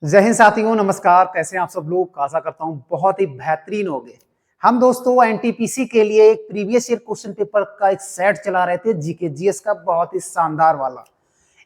जय हिंद साथियों, नमस्कार। कैसे हैं आप सब लोग? आशा करता हूं बहुत ही बेहतरीन होंगे। हम दोस्तों एनटीपीसी के लिए एक प्रीवियस ईयर क्वेश्चन पेपर का एक सेट चला रहे थे, जीके जीएस का, बहुत ही शानदार वाला।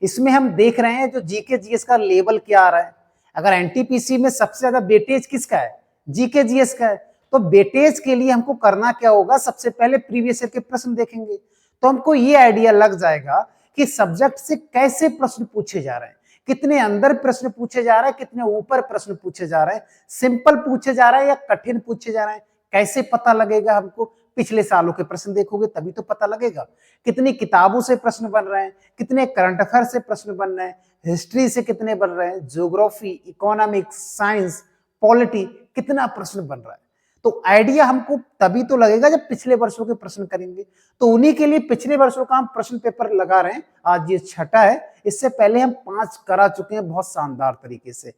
इसमें हम देख रहे हैं जो जीके जीएस का लेवल क्या आ रहा है। अगर एनटीपीसी में सबसे ज्यादा वेटेज किसका है? जीके जीएस का है। तो वेटेज के लिए हमको करना क्या होगा? सबसे पहले प्रीवियस ईयर के प्रश्न देखेंगे तो हमको ये आइडिया लग जाएगा कि सब्जेक्ट से कैसे प्रश्न पूछे जा रहे हैं, कितने अंदर प्रश्न पूछे जा रहे हैं, कितने ऊपर प्रश्न पूछे जा रहे हैं, सिंपल पूछे जा रहे हैं या कठिन पूछे जा रहे हैं। कैसे पता लगेगा हमको? पिछले सालों के प्रश्न देखोगे तभी तो पता लगेगा। कितनी किताबों से प्रश्न बन रहे हैं, कितने करंट अफेयर से प्रश्न बन रहे हैं, हिस्ट्री से कितने बन रहे हैं, ज्योग्राफी, इकोनॉमिक्स, साइंस, पॉलिटी, कितना प्रश्न बन रहा है। तो आइडिया हमको तभी तो लगेगा जब पिछले वर्षों के प्रश्न करेंगे। तो उन्हीं के लिए पिछले वर्षों का हम प्रश्न पेपर लगा रहे हैं। आज ये छठा है, इससे पहले हम 5 करा चुके हैं बहुत शानदार तरीके से।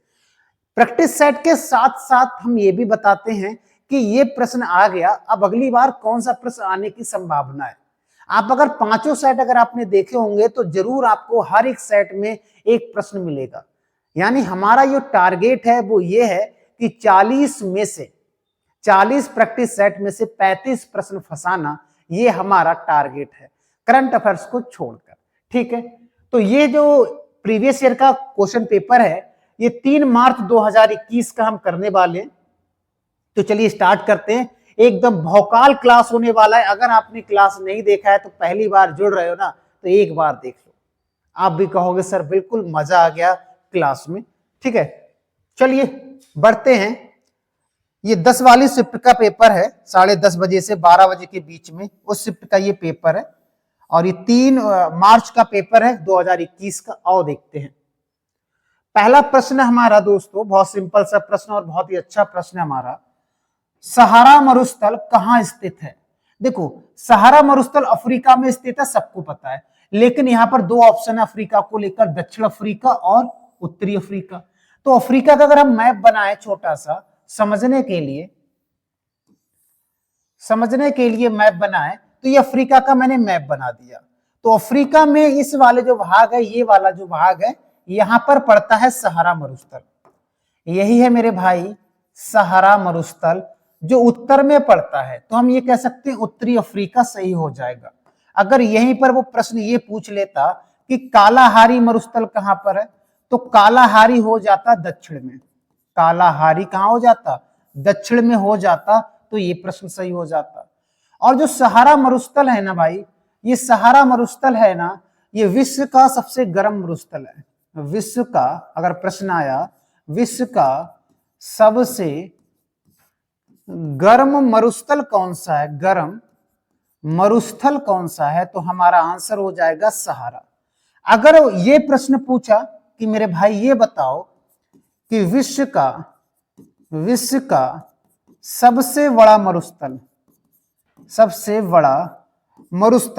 प्रैक्टिस सेट के साथ साथ हम ये भी बताते हैं कि ये प्रश्न आ गया, अब अगली बार कौन सा प्रश्न आने की संभावना है। आप अगर पांचों सेट अगर आपने देखे होंगे तो जरूर आपको हर एक सेट में एक प्रश्न मिलेगा। यानी हमारा जो टारगेट है वो ये है कि 40 प्रैक्टिस सेट में से 35 प्रश्न फंसाना, ये हमारा टारगेट है करंट अफेयर्स को छोड़कर। ठीक है, तो ये जो प्रीवियस ईयर का क्वेश्चन पेपर है ये 3 मार्च 2021 का हम करने वाले हैं। तो चलिए स्टार्ट करते हैं। एकदम भौकाल क्लास होने वाला है। अगर आपने क्लास नहीं देखा है तो पहली बार जुड़ रहे हो ना, तो एक बार देख लो, आप भी कहोगे सर बिल्कुल मजा आ गया क्लास में। ठीक है, चलिए बढ़ते हैं। ये 10 वाली शिफ्ट का पेपर है, 10:30 बजे से 12 बजे के बीच में, उस शिफ्ट का ये पेपर है। और ये 3 मार्च का पेपर है 2021 का। आओ देखते हैं। पहला प्रश्न हमारा दोस्तों बहुत सिंपल सा प्रश्न और बहुत ही अच्छा प्रश्न है हमारा। सहारा मरुस्थल कहां स्थित है? देखो, सहारा मरुस्थल अफ्रीका में स्थित है, सबको पता है। लेकिन यहां पर 2 ऑप्शन है अफ्रीका को लेकर, दक्षिण अफ्रीका और उत्तरी अफ्रीका। तो अफ्रीका का अगर हम मैप बनाए छोटा सा समझने के लिए मैप बनाए, तो ये अफ्रीका का मैंने मैप बना दिया। तो अफ्रीका में इस वाले जो भाग है, ये वाला जो भाग है, यहां पर पड़ता है सहारा मरुस्थल। यही है मेरे भाई सहारा मरुस्थल, जो उत्तर में पड़ता है। तो हम ये कह सकते हैं उत्तरी अफ्रीका सही हो जाएगा। अगर यहीं पर वो प्रश्न ये पूछ लेता कि कालाहारी मरुस्थल कहां पर है, तो कालाहारी हो जाता दक्षिण में। कालाहारी कहां हो जाता? दक्षिण में हो जाता, तो ये प्रश्न सही हो जाता। और जो सहारा मरुस्थल है ना भाई, ये सहारा मरुस्थल है ना, ये विश्व का सबसे गर्म मरुस्थल है। विश्व का अगर प्रश्न आया, विश्व का सबसे गर्म मरुस्थल कौन सा है, गर्म मरुस्थल कौन सा है, तो हमारा आंसर हो जाएगा सहारा। अगर ये प्रश्न पूछा कि मेरे भाई ये बताओ कि विश्व का सबसे बड़ा मरुस्थल,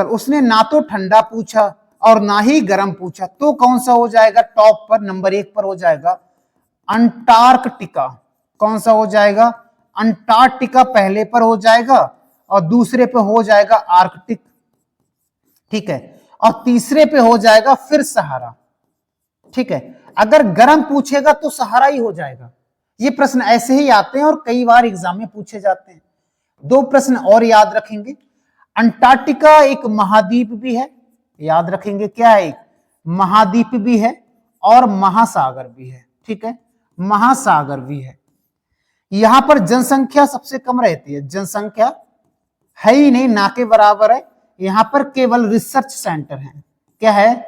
उसने ना तो ठंडा पूछा और ना ही गर्म पूछा, तो कौन सा हो जाएगा? टॉप पर नंबर 1 पर हो जाएगा अंटार्कटिका। कौन सा हो जाएगा? अंटार्कटिका पहले पर हो जाएगा और दूसरे पे हो जाएगा आर्कटिक। ठीक है, और तीसरे पे हो जाएगा फिर सहारा। ठीक है, अगर गर्म पूछेगा तो सहारा ही हो जाएगा। ये प्रश्न ऐसे ही आते हैं और कई बार एग्जाम में पूछे जाते हैं। 2 प्रश्न और याद रखेंगे। अंटार्कटिका एक महाद्वीप भी है, याद रखेंगे क्या है? एक महाद्वीप भी है और महासागर भी है। ठीक है, महासागर भी है। यहां पर जनसंख्या सबसे कम रहती है, जनसंख्या है ही नहीं, ना के बराबर है। यहां पर केवल रिसर्च सेंटर है। क्या है?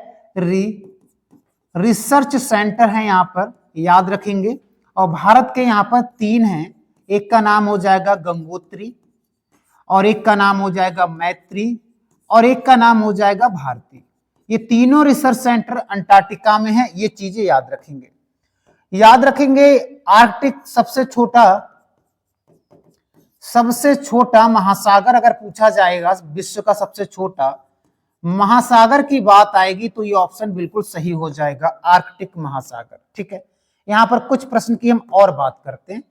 रिसर्च सेंटर है यहां पर, याद रखेंगे। और भारत के यहां पर 3 हैं, एक का नाम हो जाएगा गंगोत्री, और एक का नाम हो जाएगा मैत्री, और एक का नाम हो जाएगा भारती। ये तीनों रिसर्च सेंटर अंटार्कटिका में है। ये चीजें याद रखेंगे। आर्कटिक सबसे छोटा महासागर अगर पूछा जाएगा, विश्व का सबसे छोटा महासागर की बात आएगी तो ये ऑप्शन बिल्कुल सही हो जाएगा, आर्कटिक महासागर। ठीक है, यहां पर कुछ प्रश्न की हम और बात करते हैं।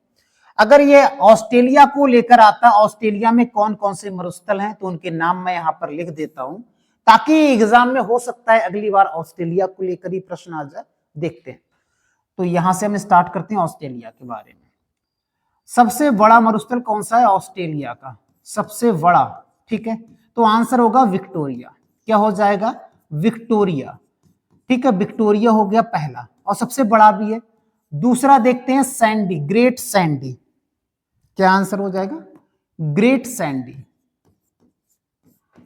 अगर ये ऑस्ट्रेलिया को लेकर आता, ऑस्ट्रेलिया में कौन कौन से मरुस्थल हैं, तो उनके नाम मैं यहां पर लिख देता हूं, ताकि एग्जाम में हो सकता है अगली बार ऑस्ट्रेलिया को लेकर ही प्रश्न आ जाए। देखते हैं। तो यहां से हम स्टार्ट करते हैं ऑस्ट्रेलिया के बारे में। सबसे बड़ा मरुस्थल कौन सा है? ऑस्ट्रेलिया का सबसे बड़ा। ठीक है, तो आंसर होगा विक्टोरिया। क्या हो जाएगा? विक्टोरिया। ठीक है, विक्टोरिया हो गया पहला और सबसे बड़ा भी है। दूसरा देखते हैं सैंडी, ग्रेट सैंडी। क्या आंसर हो जाएगा? Great sandy.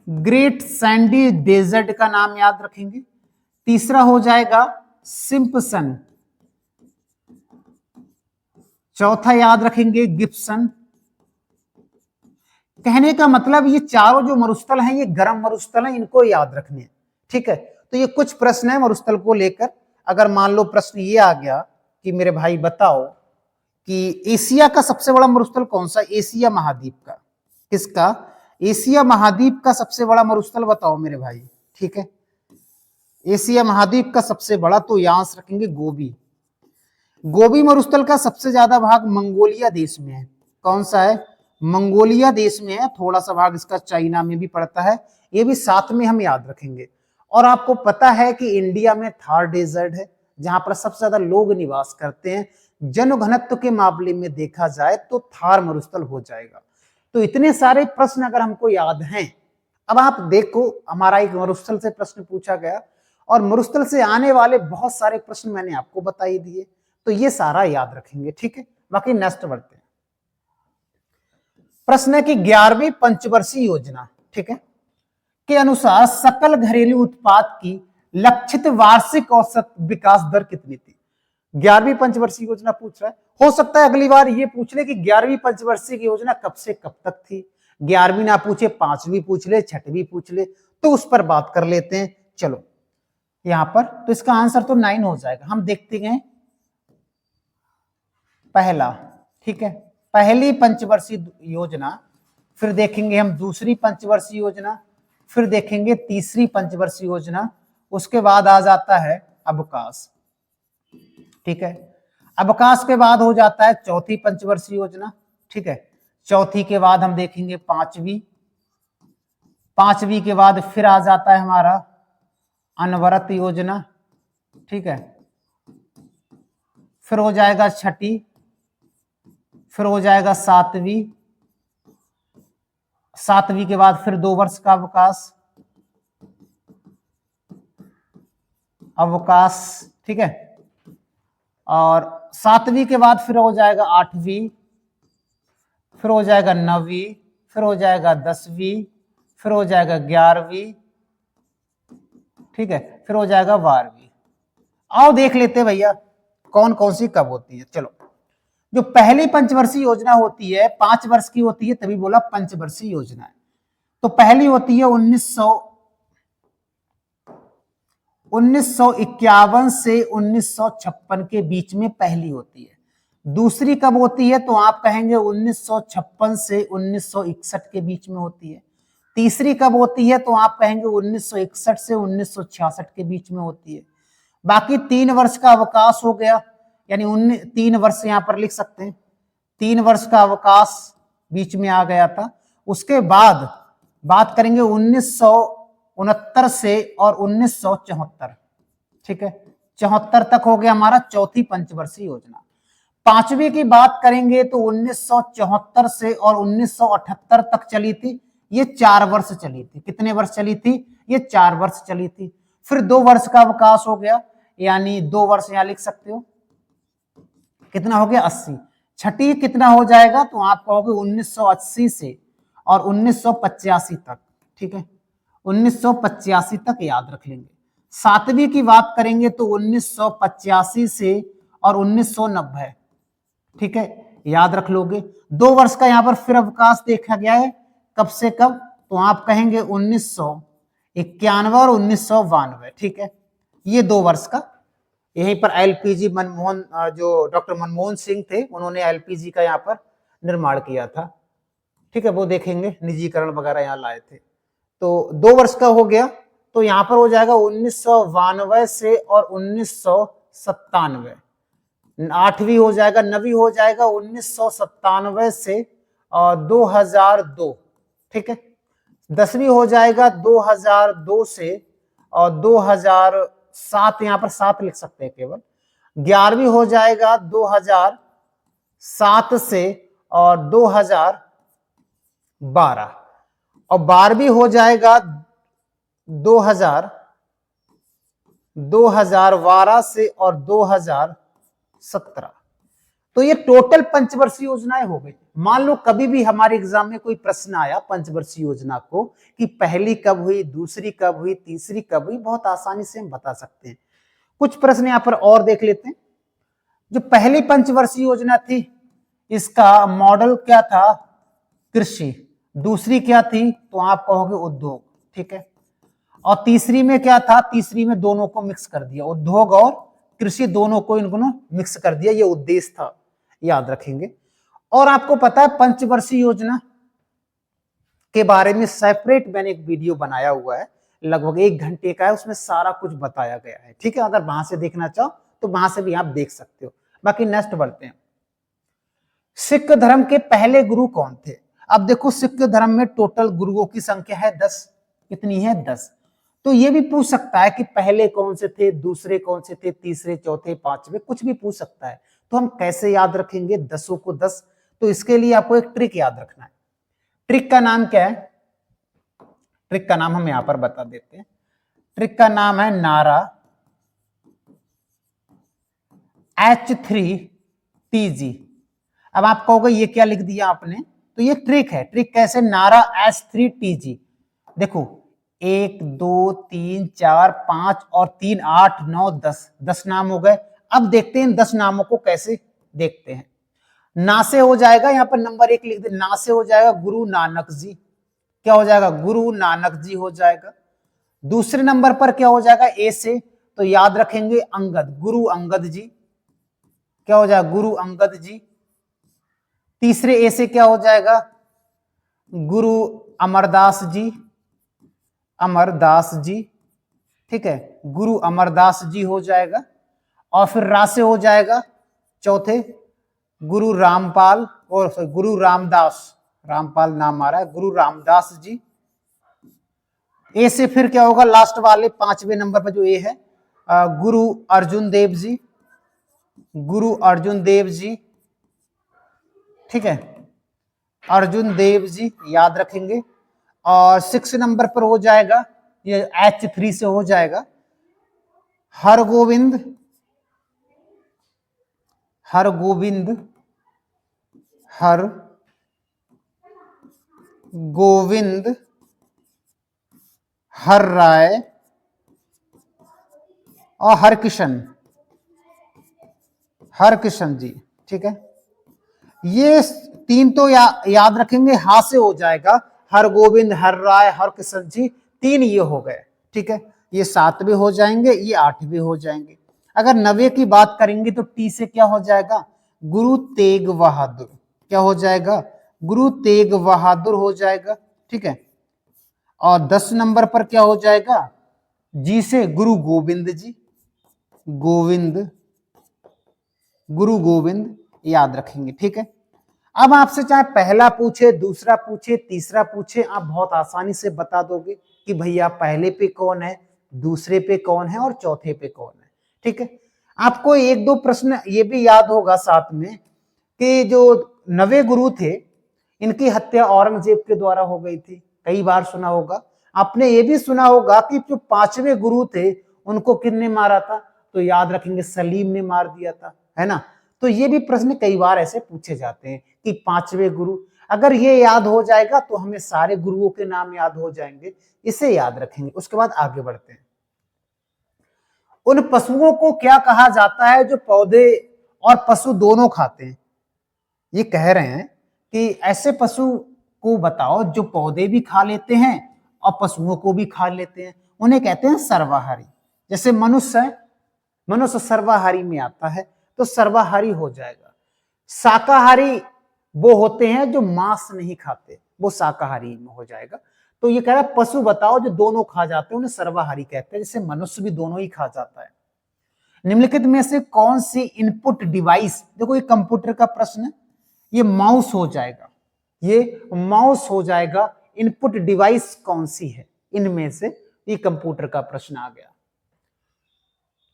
Great sandy desert का नाम याद रखेंगे। तीसरा हो जाएगा सिम्पसन। चौथा याद रखेंगे गिब्सन। कहने का मतलब ये चारों जो मरुस्थल हैं ये गर्म मरुस्थल हैं, इनको याद रखने हैं। ठीक है, तो ये कुछ प्रश्न है मरुस्थल को लेकर। अगर मान लो प्रश्न ये आ गया कि मेरे भाई बताओ कि एशिया का सबसे बड़ा मरुस्थल कौन सा? एशिया महाद्वीप का। किसका? एशिया महाद्वीप का सबसे बड़ा मरुस्थल बताओ मेरे भाई। ठीक है, एशिया महाद्वीप का सबसे बड़ा, तो यहां से रखेंगे गोबी। गोबी मरुस्थल का सबसे ज्यादा भाग मंगोलिया देश में है। कौन सा है? मंगोलिया देश में है। थोड़ा सा भाग इसका चाइना में भी पड़ता है, ये भी साथ में हम याद रखेंगे। और आपको पता है कि इंडिया में थार डेजर्ट है जहां पर सबसे ज्यादा लोग निवास करते हैं। जनघनत्व के मामले में देखा जाए तो थार मरुस्थल हो जाएगा। तो इतने सारे प्रश्न अगर हमको याद हैं, अब आप देखो हमारा एक मरुस्थल से प्रश्न पूछा गया और मरुस्थल से आने वाले बहुत सारे प्रश्न मैंने आपको बता ही दिए, तो ये सारा याद रखेंगे। ठीक है, बाकी नेक्स्ट बढ़ते हैं। प्रश्न है कि 11वीं पंचवर्षीय योजना, ठीक है, के अनुसार सकल घरेलू उत्पाद की लक्षित वार्षिक औसत विकास दर कितनी थी? 11वीं पंचवर्षीय योजना पूछ रहा है। हो सकता है अगली बार ये पूछ ले कि 11वीं पंचवर्षीय की योजना कब से कब तक थी। 11वीं ना पूछे, 5वीं पूछ ले, 6वीं पूछ ले, तो उस पर बात कर लेते हैं। चलो यहां पर तो इसका आंसर तो 9 हो जाएगा। हम देखते हैं पहला, ठीक है, पहली पंचवर्षीय योजना, फिर देखेंगे हम दूसरी पंचवर्षीय योजना, फिर देखेंगे तीसरी पंचवर्षीय योजना, उसके बाद आ जाता है अवकाश। ठीक है, अवकाश के बाद हो जाता है चौथी पंचवर्षीय योजना। ठीक है, चौथी के बाद हम देखेंगे पांचवी, पांचवी के बाद फिर आ जाता है हमारा अनवरत योजना। ठीक है, फिर हो जाएगा छठी, फिर हो जाएगा सातवीं, सातवीं के बाद फिर 2 वर्ष का अवकाश, अवकाश। ठीक है, और सातवीं के बाद फिर हो जाएगा 8वीं, फिर हो जाएगा 9वीं, फिर हो जाएगा 10वीं, फिर हो जाएगा 11वीं। ठीक है, फिर हो जाएगा 12वीं। आओ देख लेते भैया कौन कौन सी कब होती है। चलो, जो पहली पंचवर्षीय योजना होती है 5 वर्ष की होती है, तभी बोला पंचवर्षीय योजना है। तो पहली होती है 1951 से 1956 के बीच में पहली होती है। दूसरी कब होती है? तो आप कहेंगे 1956 से 1961 के बीच में होती है। तीसरी कब होती है? तो आप कहेंगे 1961 से 1966 के बीच में होती है। बाकी 3 वर्ष का अवकाश हो गया, यानी 3 वर्ष यहां पर लिख सकते हैं, 3 वर्ष का अवकाश बीच में आ गया था। उसके बाद बात करेंगे 1969 से और 1974। ठीक है, 74 तक हो गया हमारा चौथी पंचवर्षीय योजना। पांचवी की बात करेंगे तो 1974 से और 1978 तक चली थी। ये 4 वर्ष चली थी। कितने वर्ष चली थी? ये 4 वर्ष चली थी। फिर 2 वर्ष का अवकाश हो गया, यानी 2 वर्ष यहां लिख सकते हो। कितना हो गया? 80। छठी कितना हो जाएगा? तो आप कहोगे 1980 से और 1985 तक। ठीक है, 1985 तक याद रख लेंगे। सातवीं की बात करेंगे तो 1985 से और 1990। ठीक है, याद रख लोगे। 2 वर्ष का यहां पर फिर अवकाश देखा गया है। कब से कब? तो आप कहेंगे 1991 और 1992। ठीक है, ये 2 वर्ष का। यहीं पर एलपीजी मनमोहन, जो डॉक्टर मनमोहन सिंह थे, उन्होंने एलपीजी का यहाँ पर निर्माण किया था। ठीक है, वो देखेंगे, निजीकरण वगैरह यहाँ लाए थे। तो 2 वर्ष का हो गया, तो यहाँ पर हो जाएगा 1992 से और 1997। 8वीं हो जाएगा, 9वीं हो जाएगा 1997 से और 2002। ठीक है, 10वीं हो जाएगा 2002 से और 2007, यहाँ पर 7 लिख सकते हैं केवल, 11वीं हो जाएगा 2007 से और 2012, और 12वीं हो जाएगा 2012 से और 2017। तो ये टोटल पंचवर्षीय योजनाएं हो गई। मान लो कभी भी हमारे एग्जाम में कोई प्रश्न आया पंचवर्षीय योजना को कि पहली कब हुई, दूसरी कब हुई, तीसरी कब हुई, बहुत आसानी से हम बता सकते हैं। कुछ प्रश्न यहां पर और देख लेते हैं। जो पहली पंचवर्षीय योजना थी इसका मॉडल क्या था, कृषि। दूसरी क्या थी, तो आप कहोगे उद्योग, ठीक है। और तीसरी में क्या था, तीसरी में दोनों को मिक्स कर दिया, उद्योग और कृषि दोनों को इनको मिक्स कर दिया, ये उद्देश्य था, याद रखेंगे। और आपको पता है पंचवर्षीय योजना के बारे में सेपरेट मैंने एक वीडियो बनाया हुआ है, लगभग 1 घंटे का है, उसमें सारा कुछ बताया गया है, ठीक है। अगर वहां से देखना चाहो तो वहां से भी आप देख सकते हो। बाकी नेक्स्ट बढ़ते हैं। सिख धर्म के पहले गुरु कौन थे? अब देखो सिख धर्म में टोटल गुरुओं की संख्या है 10। कितनी है? 10। तो ये भी पूछ सकता है कि पहले कौन से थे, दूसरे कौन से थे, तीसरे, चौथे, पांचवे, कुछ भी पूछ सकता है। तो हम कैसे याद रखेंगे 10 को 10? तो इसके लिए आपको एक ट्रिक याद रखना है। ट्रिक का नाम क्या है? ट्रिक का नाम हम यहां पर बता देते हैं। ट्रिक का नाम है नारा H3TG। अब आप कहोगे ये क्या लिख दिया आपने, तो ये ट्रिक है। ट्रिक कैसे? नारा H3TG। देखो 1 2 3 4 5 और 3 8 9 10, 10 नाम हो गए। अब देखते हैं इन 10 नामों को कैसे देखते हैं। ना से हो जाएगा, यहां पर नंबर 1 लिख दे, ना से हो जाएगा गुरु नानक जी। क्या हो जाएगा? गुरु नानक जी हो जाएगा। दूसरे नंबर पर क्या हो जाएगा? ए से, तो याद रखेंगे अंगद, गुरु अंगद जी। क्या हो जाएगा? गुरु अंगद जी। तीसरे ए से क्या हो जाएगा? गुरु अमरदास जी, अमरदास जी, ठीक है, गुरु अमरदास जी हो जाएगा। और फिर रा से हो जाएगा चौथे गुरु रामपाल, और गुरु रामदास, रामपाल नाम आ रहा है, गुरु रामदास जी। ए से फिर क्या होगा? लास्ट वाले 5वें नंबर पर जो ए है, गुरु अर्जुन देव जी, गुरु अर्जुन देव जी, ठीक है, अर्जुन देव जी याद रखेंगे। और 6 नंबर पर हो जाएगा, ये H3 से हो जाएगा, हरगोविंद, हरगोविंद, हर गोविंद, हर राय और हरकिशन, हरकिशन जी, ठीक है। ये 3 तो याद रखेंगे, हा से हो जाएगा, हर गोविंद, हर राय, हर किशन जी, 3 ये हो गए, ठीक है। ये 7 भी हो जाएंगे, ये 8 भी हो जाएंगे। अगर 9वें की बात करेंगे तो टी से क्या हो जाएगा? गुरु तेग बहादुर। क्या हो जाएगा? गुरु तेग बहादुर हो जाएगा, ठीक है। और 10 नंबर पर क्या हो जाएगा? जी से गुरु गोविंद जी, गोविंद, गुरु गोविंद याद रखेंगे, ठीक है। अब आपसे चाहे पहला पूछे, दूसरा पूछे, तीसरा पूछे, आप बहुत आसानी से बता दोगे कि भैया पहले पे कौन है, दूसरे पे कौन है और चौथे पे कौन है, ठीक है। आपको 1-2 प्रश्न ये भी याद होगा साथ में कि जो 9वें गुरु थे इनकी हत्या औरंगजेब के द्वारा हो गई थी, कई बार सुना होगा। आपने ये भी सुना होगा कि जो 5वें गुरु थे उनको किसने मारा था, तो याद रखेंगे सलीम ने मार दिया था, है ना। तो ये भी प्रश्न कई बार ऐसे पूछे जाते हैं कि 5वें गुरु, अगर ये याद हो जाएगा तो हमें सारे गुरुओं के नाम याद हो जाएंगे, इसे याद रखेंगे। उसके बाद आगे बढ़ते हैं। उन पशुओं को क्या कहा जाता है जो पौधे और पशु दोनों खाते हैं? ये कह रहे हैं कि ऐसे पशु को बताओ जो पौधे भी खा लेते हैं और पशुओं को भी खा लेते हैं, उन्हें कहते हैं सर्वाहारी। जैसे मनुष्य है, मनुष्य सर्वाहारी में आता है, तो सर्वाहारी हो जाएगा। शाकाहारी वो होते हैं जो मांस नहीं खाते, वो शाकाहारी में हो जाएगा। तो ये कह रहा है पशु बताओ जो दोनों खा जाते हैं, उन्हें सर्वाहारी कहते हैं। जैसे मनुष्य भी दोनों ही खा जाता है। निम्नलिखित में से कौन सी इनपुट डिवाइस, देखो ये कंप्यूटर का प्रश्न है, ये माउस हो जाएगा, ये माउस हो जाएगा। इनपुट डिवाइस कौन सी है इनमें से? ये कंप्यूटर का प्रश्न आ गया।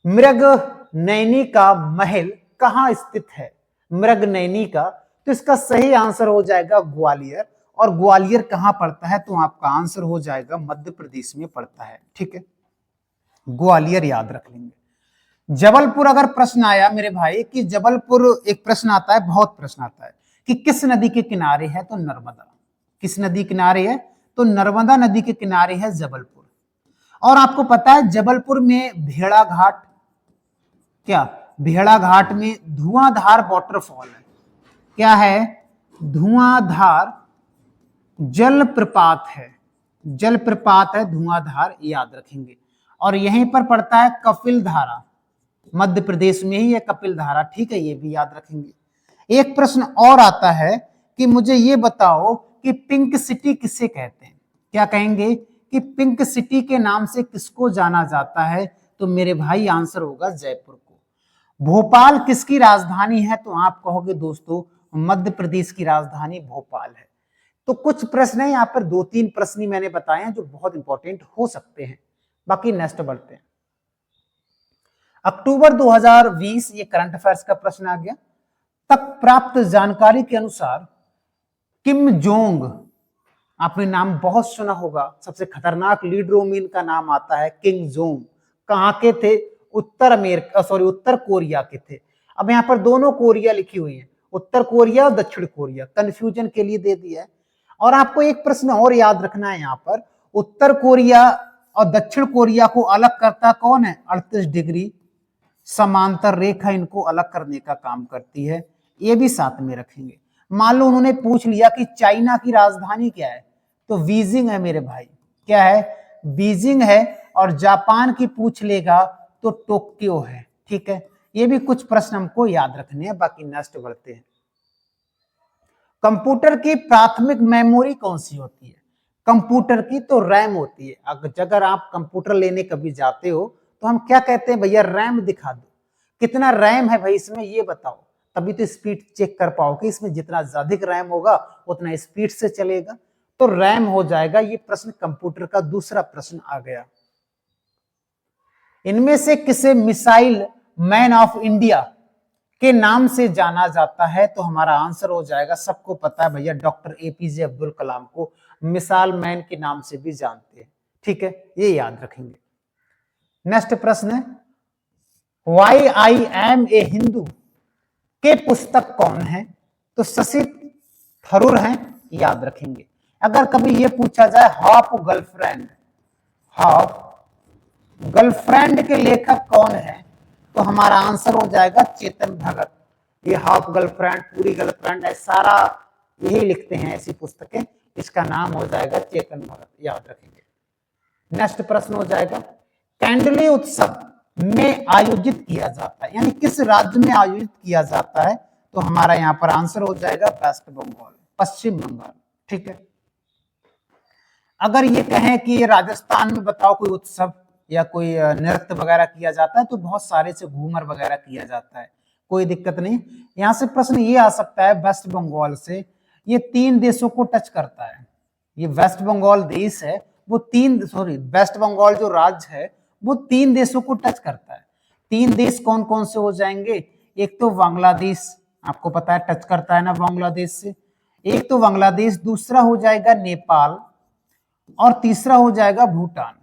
मृगनयनी का महल कहाँ स्थित है? मृगनयनी का, तो इसका सही आंसर हो जाएगा ग्वालियर। और ग्वालियर कहाँ पड़ता है? तो आपका आंसर हो जाएगा मध्य प्रदेश में पड़ता है। ठीक है, ग्वालियर याद रख लेंगे। जबलपुर अगर प्रश्न आया मेरे भाई कि जबलपुर, एक प्रश्न आता है, बहुत प्रश्न आता है कि किस नदी के किनारे है? तो नर्मदा। किस नदी किनारे है? तो नर्मदा नदी के किनारे है जबलपुर। और आपको पता है जबलपुर में भेड़ा घाट, क्या भेड़ा घाट में धुआंधार वाटरफॉल है। क्या है? धुआंधार जलप्रपात है। जलप्रपात है धुआंधार, याद रखेंगे। और यहीं पर पड़ता है कपिल धारा, मध्य प्रदेश में ही है कपिल धारा। ठीक है, ये भी याद रखेंगे। एक प्रश्न और आता है कि मुझे ये बताओ कि पिंक सिटी किसे कहते हैं? क्या कहेंगे कि पिंक सिटी के नाम से किसको जाना जाता है? तो मेरे भाई आंसर होगा जयपुर को। भोपाल किसकी राजधानी है? तो आप कहोगे दोस्तों मध्य प्रदेश की राजधानी भोपाल है। तो कुछ प्रश्न है यहाँ पर, 2-3 प्रश्न मैंने बताए हैं जो बहुत इंपॉर्टेंट हो सकते हैं। बाकी नेक्स्ट बढ़ते हैं। अक्टूबर 2020 ये करंट अफेयर्स का प्रश्न आ गया। तक प्राप्त जानकारी के अनुसार किम जोंग, आपने नाम बहुत सुना होगा, सबसे खतरनाक लीडरों में इनका नाम आता है किम जोंग। कहां के थे? उत्तर कोरिया के थे। अब यहाँ पर दोनों कोरिया लिखी हुई है, उत्तर कोरिया और दक्षिण कोरिया, कंफ्यूजन के लिए दे दिया है। और आपको एक प्रश्न और याद रखना है यहाँ पर, उत्तर कोरिया और दक्षिण कोरिया को अलग करता कौन है? 38 डिग्री समांतर रेखा इनको अलग करने का काम करती है। ये भी साथ में रखेंगे। मान लो उन्होंने पूछ लिया कि चाइना की राजधानी क्या है? तो बीजिंग है मेरे भाई। क्या है? बीजिंग है। और जापान की पूछ लेगा तो टोक्यो है। ठीक है, ये भी कुछ प्रश्न हमको याद रखने हैं। बाकी नेक्स्ट बढ़ते हैं। कंप्यूटर की प्राथमिक मेमोरी कौन सी होती है? कंप्यूटर की तो रैम होती है। अगर आप कंप्यूटर लेने कभी जाते हो तो हम क्या कहते हैं? भैया रैम दिखा दो, कितना रैम है भाई इसमें, ये बताओ, तभी तो स्पीड चेक कर पाओगे। इसमें जितना अधिक रैम होगा उतना स्पीड से चलेगा, तो रैम हो जाएगा। ये प्रश्न कंप्यूटर का दूसरा प्रश्न आ गया। इनमें से किसे मिसाइल मैन ऑफ इंडिया के नाम से जाना जाता है? तो हमारा आंसर हो जाएगा, सबको पता है भैया, डॉक्टर एपीजे अब्दुल कलाम को मिसाइल मैन के नाम से भी जानते हैं। ठीक है, ये याद रखेंगे। नेक्स्ट प्रश्न है, why I am a Hindu के पुस्तक कौन है? तो शशि थरूर हैं, याद रखेंगे। अगर कभी ये पूछा जाए हाफ गर्लफ्रेंड, हाफ गर्लफ्रेंड के लेखक कौन है? तो हमारा आंसर हो जाएगा चेतन भगत। ये हाफ गर्लफ्रेंड, पूरी गर्लफ्रेंड है, सारा यही लिखते हैं ऐसी पुस्तकें। इसका नाम हो जाएगा चेतन भगत, याद रखेंगे। नेक्स्ट प्रश्न हो जाएगा, कैंडली उत्सव में आयोजित किया जाता है, यानी किस राज्य में आयोजित किया जाता है? तो हमारा यहाँ पर आंसर हो जाएगा वेस्ट बंगाल, पश्चिम बंगाल। ठीक है, अगर ये कहें कि ये राजस्थान में बताओ कोई उत्सव या कोई नृत्य वगैरह किया जाता है, तो बहुत सारे से घूमर वगैरह किया जाता है, कोई दिक्कत नहीं। यहां से प्रश्न ये आ सकता है वेस्ट बंगाल से, ये 3 देशों को टच करता है। ये वेस्ट बंगाल देश है, वो वेस्ट बंगाल जो राज्य है वो 3 देशों को टच करता है। 3 देश कौन कौन से हो जाएंगे? एक तो बांग्लादेश, आपको पता है टच करता है ना बांग्लादेश से, एक तो बांग्लादेश, दूसरा हो जाएगा नेपाल, और तीसरा हो जाएगा भूटान।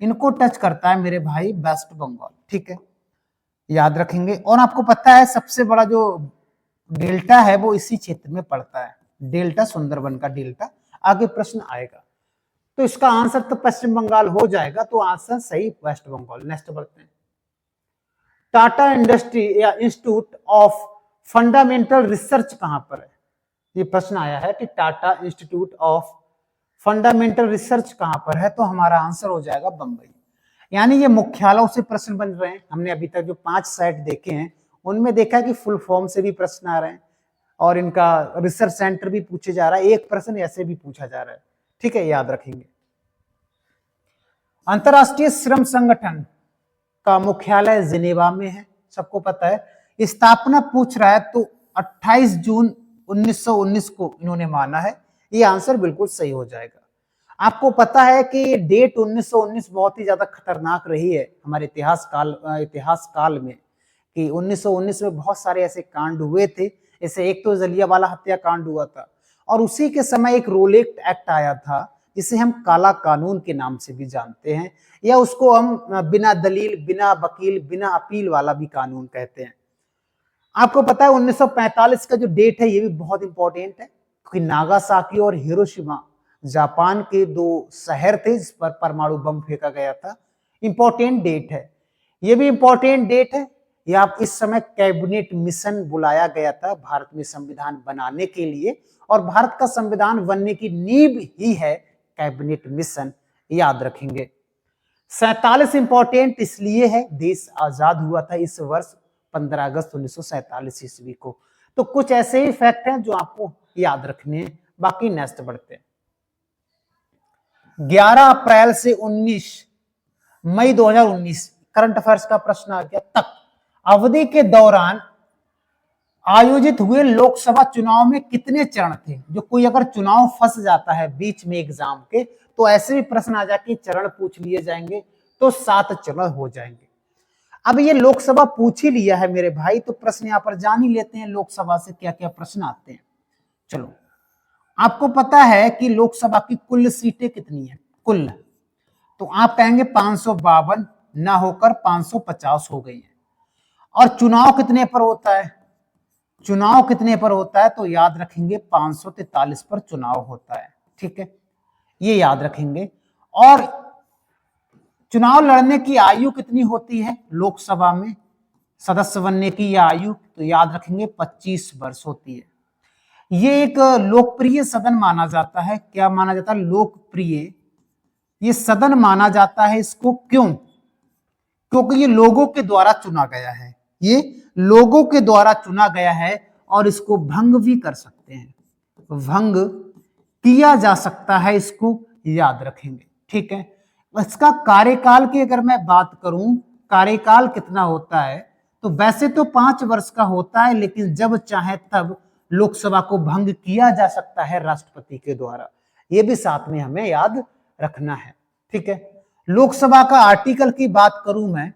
इनको टच करता है मेरे भाई वेस्ट बंगाल। ठीक है, याद रखेंगे। और आपको पता है सबसे बड़ा जो डेल्टा है वो इसी क्षेत्र में पड़ता है, डेल्टा, सुंदरबन का डेल्टा। आगे प्रश्न आएगा, तो इसका आंसर तो पश्चिम बंगाल हो जाएगा, तो आंसर सही वेस्ट बंगाल। नेक्स्ट बढ़ते हैं। टाटा इंडस्ट्री या इंस्टीट्यूट ऑफ फंडामेंटल रिसर्च कहां पर है? ये प्रश्न आया है कि Tata institute of fundamental research कहां पर है? तो हमारा आंसर हो जाएगा बंबई। यानी ये मुख्यालयों से प्रश्न बन रहे हैं। हमने अभी तक जो 5 साइट देखे हैं उनमें देखा कि फुल फॉर्म से भी प्रश्न आ रहे हैं, और इनका रिसर्च सेंटर भी पूछे जा रहा है, एक प्रश्न ऐसे भी पूछा जा रहा है। ठीक है, याद रखेंगे। अंतरराष्ट्रीय श्रम संगठन का मुख्यालय जिनेवा में है, सबको पता है। स्थापना पूछ रहा है तो 28 जून 1919 को इन्होंने माना है। ये आंसर बिल्कुल सही हो जाएगा। आपको पता है कि डेट 1919 बहुत ही ज्यादा खतरनाक रही है हमारे इतिहास काल में, कि 1919 में बहुत सारे ऐसे कांड हुए थे। जैसे एक तो जलियांवाला हत्याकांड हुआ था, और उसी के समय एक रोलेट एक्ट आया था जिसे हम काला कानून के नाम से भी जानते हैं, या उसको हम बिना दलील, बिना वकील, बिना अपील वाला भी कानून कहते हैं। आपको पता है 1945 का जो डेट है ये भी बहुत इंपॉर्टेंट है, क्योंकि नागासाकी और हिरोशिमा जापान के दो शहर थे जिस पर परमाणु बम फेंका गया था। इंपॉर्टेंट डेट है, ये भी इंपॉर्टेंट डेट है। या आप इस समय कैबिनेट मिशन बुलाया गया था भारत में संविधान बनाने के लिए, और भारत का संविधान बनने की नींव ही है कैबिनेट मिशन, याद रखेंगे। 47 इंपॉर्टेंट इसलिए है, देश आजाद हुआ था इस वर्ष 15 अगस्त 1947 ईस्वी को। तो कुछ ऐसे ही फैक्ट हैं जो आपको याद रखने हैं। बाकी नेक्स्ट बढ़ते हैं। 11 अप्रैल से 19 मई 2019 करंट अफेयर्स का प्रश्न आ गया तक अवधि के दौरान आयोजित हुए लोकसभा चुनाव में कितने चरण थे। जो कोई अगर चुनाव फंस जाता है बीच में एग्जाम के, तो ऐसे भी प्रश्न आ जाके चरण पूछ लिए जाएंगे, तो 7 चरण हो जाएंगे। अब ये लोकसभा पूछ ही लिया है मेरे भाई, तो प्रश्न यहां पर जान ही लेते हैं लोकसभा से क्या क्या प्रश्न आते हैं। चलो, आपको पता है कि लोकसभा की कुल सीटें कितनी है कुल, तो आप कहेंगे 552 ना होकर 550 हो गई है। और चुनाव कितने पर होता है, चुनाव कितने पर होता है, तो याद रखेंगे 543 पर चुनाव होता है। ठीक है, ये याद रखेंगे। और चुनाव लड़ने की आयु कितनी होती है लोकसभा में सदस्य बनने की यह आयु, तो याद रखेंगे 25 वर्ष होती है। ये एक लोकप्रिय सदन माना जाता है। क्या माना जाता है, लोकप्रिय ये सदन माना जाता है। इसको क्यों, क्योंकि ये लोगों के द्वारा चुना गया है, ये लोगों के द्वारा चुना गया है, और इसको भंग भी कर सकते हैं, भंग किया जा सकता है, इसको याद रखेंगे। ठीक है, इसका कार्यकाल की अगर मैं बात करूं, कार्यकाल कितना होता है, तो वैसे तो 5 वर्ष का होता है, लेकिन जब चाहे तब लोकसभा को भंग किया जा सकता है राष्ट्रपति के द्वारा। यह भी साथ में हमें याद रखना है। ठीक है, लोकसभा का आर्टिकल की बात करूं मैं,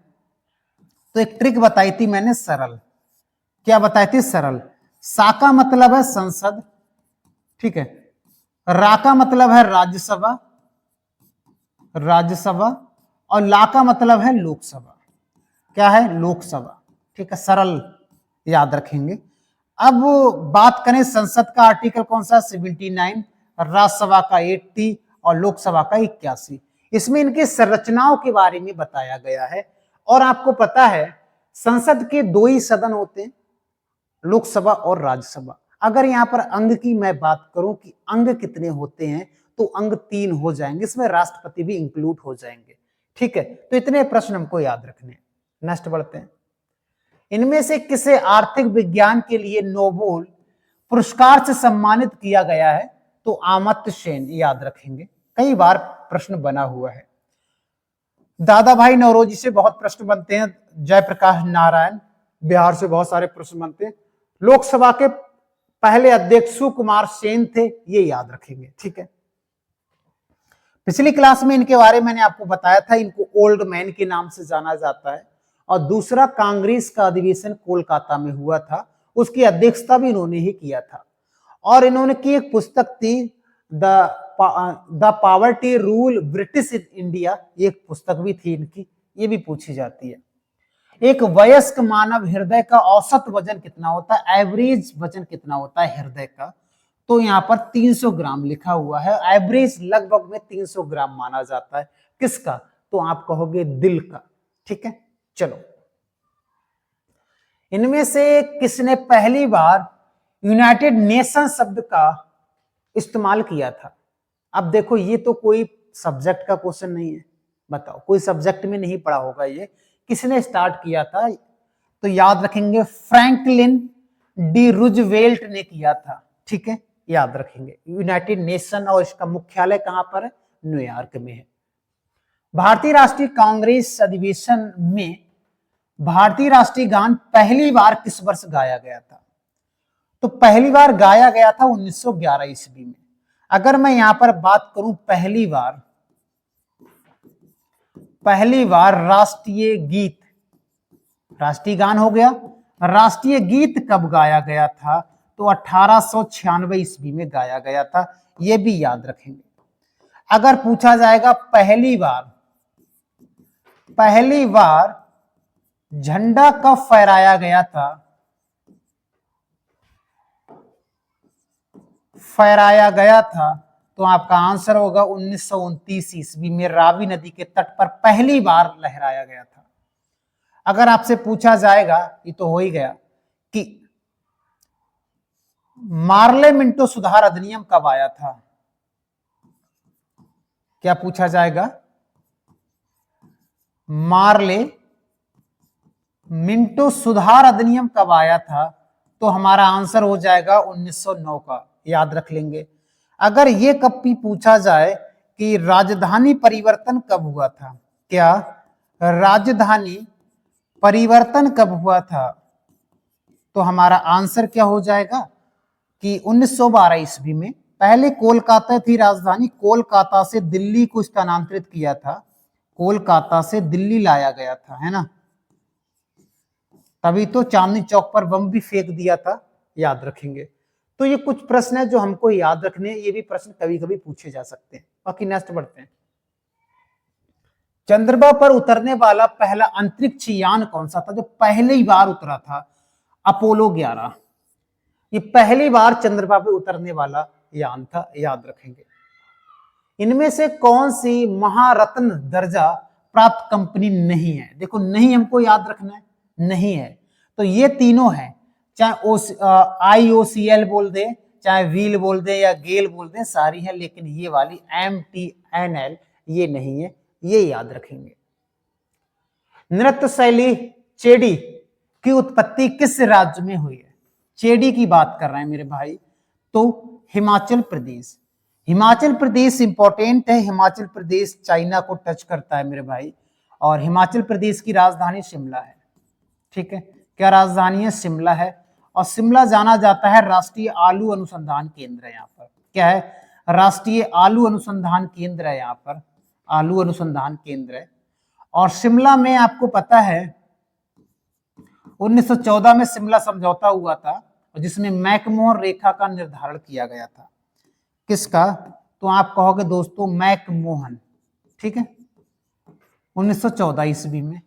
तो एक ट्रिक बताई थी मैंने, सरल। क्या बताई थी, सरल। सा का मतलब है संसद, ठीक है, रा का मतलब है राज्यसभा, राज्यसभा, और ला का मतलब है लोकसभा। क्या है, लोकसभा। ठीक है, सरल याद रखेंगे। अब बात करें संसद का आर्टिकल कौन सा, 79, राज्यसभा का 80 और लोकसभा का 81। इसमें इनकी संरचनाओं के बारे में बताया गया है। और आपको पता है संसद के 2 ही सदन होते हैं, लोकसभा और राज्यसभा। अगर यहां पर अंग की मैं बात करूं कि अंग कितने होते हैं, तो अंग 3 हो जाएंगे, इसमें राष्ट्रपति भी इंक्लूड हो जाएंगे। ठीक है, तो इतने प्रश्न हमको याद रखने। नेक्स्ट बढ़ते हैं। इनमें से किसे आर्थिक विज्ञान के लिए नोबेल पुरस्कार से सम्मानित किया गया है, तो अमर्त्य सेन, याद रखेंगे, कई बार प्रश्न बना हुआ है। दादा भाई नौरोजी से बहुत प्रश्न बनते हैं, जयप्रकाश नारायण, बिहार से बहुत सारे प्रश्न बनते हैं। लोकसभा के पहले अध्यक्ष सुकुमार सेन थे, ये याद रखेंगे। ठीक है, पिछली क्लास में इनके बारे में मैंने आपको बताया था, इनको ओल्ड मैन के नाम से जाना जाता है। और दूसरा, कांग्रेस का अधिवेशन कोलकाता में हुआ था, उसकी अध्यक्षता भी इन्होंने ही किया था। और इन्होंने की एक पुस्तक थी the poverty rule British in India, ये एक पुस्तक भी थी इनकी, ये भी पूछी जाती है। एक वयस्क मानव हृदय का औसत वजन कितना होता है, एवरेज वजन कितना होता है हृदय का, तो यहाँ पर 300 ग्राम लिखा हुआ है। एवरेज लगभग में 300 ग्राम माना जाता है। किसका, तो आप कहोगे दिल का। ठीक है, चलो, इनमें से किसने पहली बार यूनाइटेड नेशन शब्द का इस्तेमाल किया था। अब देखो, ये तो कोई सब्जेक्ट का क्वेश्चन नहीं है, बताओ, कोई सब्जेक्ट में नहीं पढ़ा होगा ये, किसने स्टार्ट किया था, तो याद रखेंगे फ्रैंकलिन डी रूजवेल्ट ने किया था। ठीक है, याद रखेंगे, यूनाइटेड नेशन, और इसका मुख्यालय कहां पर है, न्यूयॉर्क में है। भारतीय राष्ट्रीय कांग्रेस अधिवेशन में भारतीय राष्ट्रीय गान पहली बार किस वर्ष गाया गया था, तो पहली बार गाया गया था 1911 ईस्वी में। अगर मैं यहां पर बात करूं पहली बार राष्ट्रीय गान हो गया, राष्ट्रीय गीत कब गाया गया था? तो 1896 ईस्वी में गाया गया था, यह भी याद रखेंगे। अगर पूछा जाएगा पहली बार झंडा कब फहराया गया था? तो आपका आंसर होगा 1929 ईस्वी में रावी नदी के तट पर पहली बार लहराया गया था। अगर आपसे पूछा जाएगा, ये तो हो ही गया, कि मार्ले मिंटो सुधार अधिनियम कब आया था? क्या पूछा जाएगा? मार्ले मिंटो सुधार अधिनियम कब आया था? तो हमारा आंसर हो जाएगा 1909 का, याद रख लेंगे। अगर ये कब भी पूछा जाए कि राजधानी परिवर्तन कब हुआ था, क्या राजधानी परिवर्तन कब हुआ था? तो हमारा आंसर क्या हो जाएगा कि 1912 ईस्वी में। पहले कोलकाता थी राजधानी, कोलकाता से दिल्ली को स्थानांतरित किया था, कोलकाता से दिल्ली लाया गया था, है ना। तभी तो चांदनी चौक पर बम भी फेंक दिया था, याद रखेंगे। तो ये कुछ प्रश्न है जो हमको याद रखने हैं, ये भी प्रश्न कभी कभी पूछे जा सकते हैं। बाकी नेक्स्ट बढ़ते हैं। चंद्रमा पर उतरने वाला पहला अंतरिक्ष यान कौन सा था जो पहली बार उतरा था? अपोलो 11। ये पहली बार चंद्रमा पर उतरने वाला यान था, याद रखेंगे। इनमें से कौन सी महारत्न दर्जा प्राप्त कंपनी नहीं है? देखो, नहीं हमको याद रखना है, नहीं है। तो ये तीनों है, चाहे IOCL बोल दे, चाहे व्हील बोल दे या गेल बोल दे, सारी है, लेकिन ये वाली MTNL ये नहीं है, ये याद रखेंगे। नृत्य शैली चेडी की उत्पत्ति किस राज्य में हुई है? चेडी की बात कर रहे हैं मेरे भाई, तो हिमाचल प्रदेश। हिमाचल प्रदेश इंपॉर्टेंट है, हिमाचल प्रदेश चाइना को टच करता है मेरे भाई, और हिमाचल प्रदेश की राजधानी शिमला है। ठीक है, क्या राजधानी है? शिमला है। और शिमला जाना जाता है राष्ट्रीय आलू अनुसंधान केंद्र है। यहाँ पर क्या है? राष्ट्रीय आलू अनुसंधान केंद्र है, यहाँ पर आलू अनुसंधान केंद्र है। और शिमला में आपको पता है 1914 में शिमला समझौता हुआ था, जिसमें मैकमोहन रेखा का निर्धारण किया गया था। किसका? तो आप कहोगे दोस्तों मैकमोहन, ठीक है, 1914 ईस्वी में।